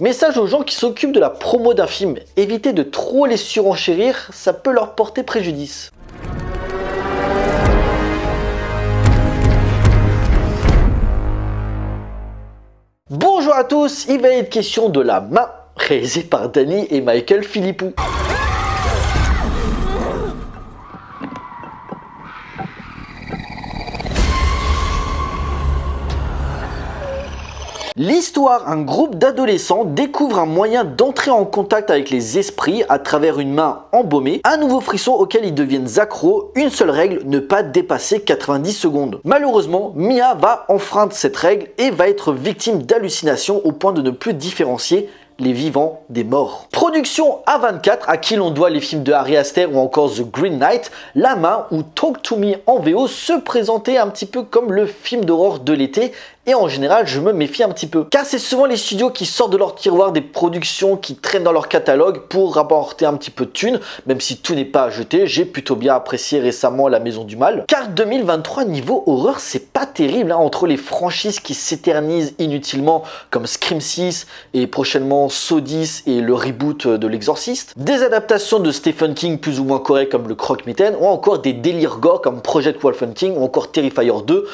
Message aux gens qui s'occupent de la promo d'un film, évitez de trop les surenchérir, ça peut leur porter préjudice. Bonjour à tous, il va être question de La Main, réalisé par Danny et Michael Philippou. L'histoire, un groupe d'adolescents découvre un moyen d'entrer en contact avec les esprits à travers une main embaumée, un nouveau frisson auquel ils deviennent accros, une seule règle, ne pas dépasser 90 secondes. Malheureusement, Mia va enfreindre cette règle et va être victime d'hallucinations au point de ne plus différencier les vivants des morts. Production A24 à qui l'on doit les films de Ari Aster ou encore The Green Knight, La Main ou Talk to Me en VO se présentait un petit peu comme le film d'horreur de l'été. Et en général, je me méfie un petit peu. Car c'est souvent les studios qui sortent de leur tiroir des productions qui traînent dans leur catalogue pour rapporter un petit peu de thunes. Même si tout n'est pas à jeter, j'ai plutôt bien apprécié récemment La Maison du Mal. Car 2023, niveau horreur, c'est pas terrible. Entre les franchises qui s'éternisent inutilement, comme Scream 6 et prochainement Saw 10 et le reboot de L'Exorciste. Des adaptations de Stephen King plus ou moins correctes comme Le Croque-Mitaine. Ou encore des délires gore comme Project Wolf Hunting ou encore Terrifier 2.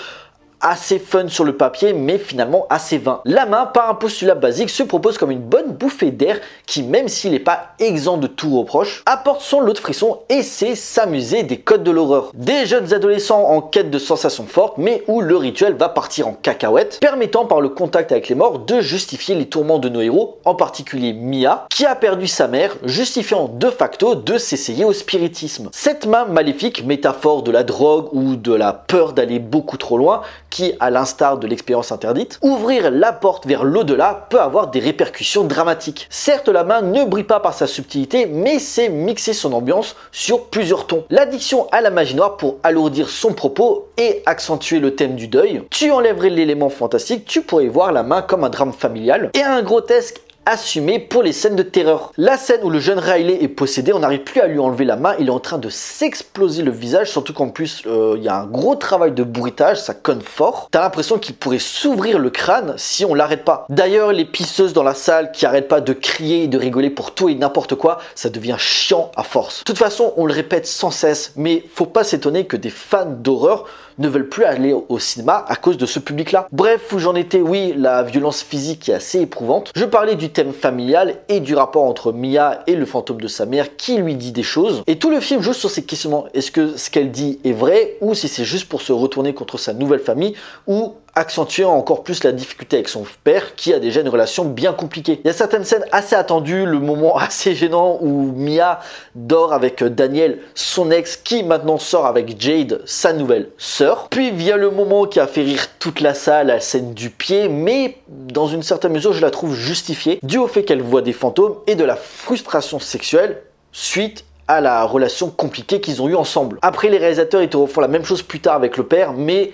Assez fun sur le papier, mais finalement assez vain. La Main, par un postulat basique, se propose comme une bonne bouffée d'air qui, même s'il n'est pas exempt de tout reproche, apporte son lot de frissons et sait s'amuser des codes de l'horreur. Des jeunes adolescents en quête de sensations fortes, mais où le rituel va partir en cacahuète, permettant par le contact avec les morts de justifier les tourments de nos héros, en particulier Mia, qui a perdu sa mère, justifiant de facto de s'essayer au spiritisme. Cette main maléfique, métaphore de la drogue ou de la peur d'aller beaucoup trop loin, qui, à l'instar de l'expérience interdite, ouvrir la porte vers l'au-delà peut avoir des répercussions dramatiques. Certes, La Main ne brille pas par sa subtilité, mais c'est mixer son ambiance sur plusieurs tons. L'addiction à la magie noire pour alourdir son propos et accentuer le thème du deuil. Tu enlèverais l'élément fantastique, tu pourrais voir La Main comme un drame familial et un grotesque assumé pour les scènes de terreur. La scène où le jeune Riley est possédé, on n'arrive plus à lui enlever la main, il est en train de s'exploser le visage, surtout qu'en plus il y a un gros travail de bruitage, ça conne fort. T'as l'impression qu'il pourrait s'ouvrir le crâne si on l'arrête pas. D'ailleurs, les pisseuses dans la salle qui arrêtent pas de crier et de rigoler pour tout et n'importe quoi, ça devient chiant à force. De toute façon, on le répète sans cesse, mais faut pas s'étonner que des fans d'horreur ne veulent plus aller au cinéma à cause de ce public-là. Bref, où j'en étais, oui, la violence physique est assez éprouvante. Je parlais du thème familial et du rapport entre Mia et le fantôme de sa mère qui lui dit des choses. Et tout le film joue sur ces questionnements. Est-ce que ce qu'elle dit est vrai ou si c'est juste pour se retourner contre sa nouvelle famille ou accentuant encore plus la difficulté avec son père qui a déjà une relation bien compliquée. Il y a certaines scènes assez attendues, le moment assez gênant où Mia dort avec Daniel, son ex, qui maintenant sort avec Jade, sa nouvelle sœur. Puis vient le moment qui a fait rire toute la salle, la scène du pied, mais dans une certaine mesure je la trouve justifiée, dû au fait qu'elle voit des fantômes et de la frustration sexuelle suite à la relation compliquée qu'ils ont eue ensemble. Après, les réalisateurs ils te refont la même chose plus tard avec le père, mais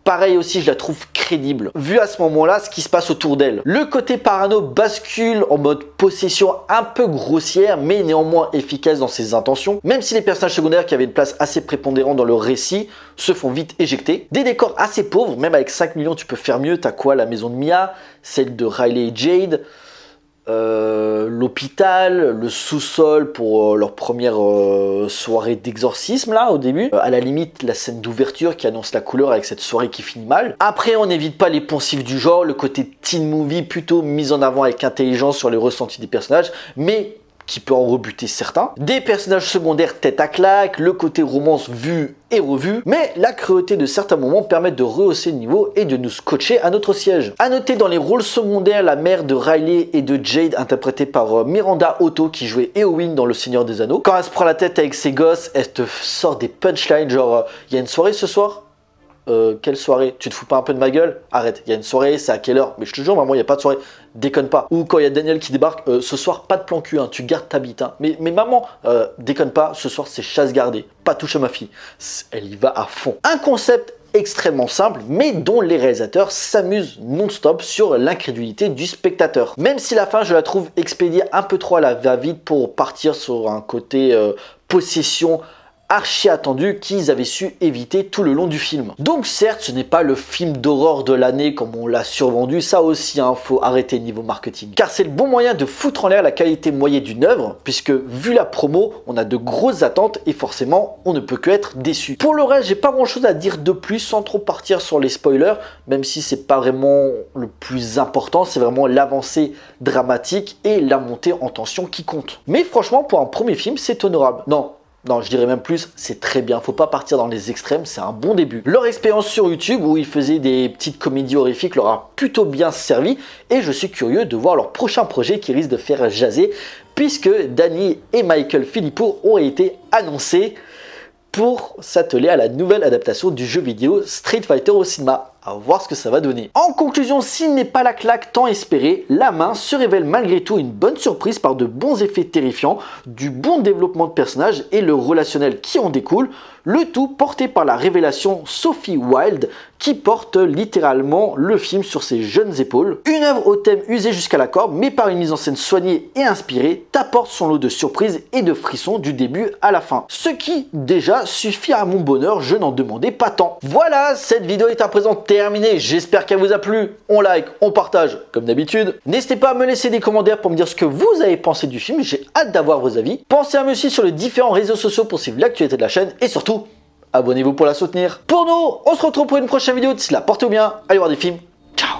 pareil aussi, je la trouve crédible, vu à ce moment-là ce qui se passe autour d'elle. Le côté parano bascule en mode possession un peu grossière, mais néanmoins efficace dans ses intentions, même si les personnages secondaires qui avaient une place assez prépondérante dans le récit se font vite éjecter. Des décors assez pauvres, même avec 5 millions tu peux faire mieux. T'as quoi? La maison de Mia, celle de Riley et Jade, l'hôpital, le sous-sol pour leur première soirée d'exorcisme là au début, à la limite la scène d'ouverture qui annonce la couleur avec cette soirée qui finit mal. Après on n'évite pas les poncifs du genre, le côté teen movie plutôt mis en avant avec intelligence sur les ressentis des personnages, mais qui peut en rebuter certains. Des personnages secondaires tête à claque, le côté romance vu et revu, mais la cruauté de certains moments permet de rehausser le niveau et de nous scotcher à notre siège. A noter dans les rôles secondaires la mère de Riley et de Jade interprétée par Miranda Otto qui jouait Éowyn dans Le Seigneur des Anneaux. Quand elle se prend la tête avec ses gosses, elle te sort des punchlines genre il y a une soirée ce soir? Quelle soirée? Tu te fous pas un peu de ma gueule? Arrête, il y a une soirée, c'est à quelle heure? Mais je te jure, maman, il n'y a pas de soirée. Déconne pas. Ou quand il y a Daniel qui débarque, ce soir, pas de plan cul, hein, tu gardes ta bite. Hein. Mais maman, déconne pas, ce soir, c'est chasse gardée. Pas touche à ma fille. Elle y va à fond. Un concept extrêmement simple, mais dont les réalisateurs s'amusent non-stop sur l'incrédulité du spectateur. Même si la fin, je la trouve expédiée un peu trop à la va-vite pour partir sur un côté possession archi attendu qu'ils avaient su éviter tout le long du film. Donc certes, ce n'est pas le film d'horreur de l'année comme on l'a survendu, ça aussi, faut arrêter niveau marketing. Car c'est le bon moyen de foutre en l'air la qualité moyenne d'une œuvre, puisque vu la promo, on a de grosses attentes et forcément, on ne peut que être déçu. Pour le reste, j'ai pas grand chose à dire de plus sans trop partir sur les spoilers, même si c'est pas vraiment le plus important, c'est vraiment l'avancée dramatique et la montée en tension qui compte. Mais franchement, pour un premier film, c'est honorable. Non, je dirais même plus, c'est très bien, faut pas partir dans les extrêmes, c'est un bon début. Leur expérience sur YouTube où ils faisaient des petites comédies horrifiques leur a plutôt bien servi et je suis curieux de voir leur prochain projet qui risque de faire jaser puisque Danny et Michael Philippou ont été annoncés pour s'atteler à la nouvelle adaptation du jeu vidéo Street Fighter au cinéma. À voir ce que ça va donner. En conclusion, s'il n'est pas la claque tant espérée, La Main se révèle malgré tout une bonne surprise par de bons effets terrifiants, du bon développement de personnages et le relationnel qui en découle, le tout porté par la révélation Sophie Wilde qui porte littéralement le film sur ses jeunes épaules. Une œuvre au thème usé jusqu'à la corde, mais par une mise en scène soignée et inspirée, t'apporte son lot de surprises et de frissons du début à la fin. Ce qui, déjà, suffit à mon bonheur, je n'en demandais pas tant. Voilà, cette vidéo est à présent terminée, j'espère qu'elle vous a plu. On like, on partage, comme d'habitude. N'hésitez pas à me laisser des commentaires pour me dire ce que vous avez pensé du film, j'ai hâte d'avoir vos avis. Pensez à me suivre sur les différents réseaux sociaux pour suivre l'actualité de la chaîne, et surtout, abonnez-vous pour la soutenir. Pour nous, on se retrouve pour une prochaine vidéo. D'ici là, portez-vous bien, allez voir des films. Ciao.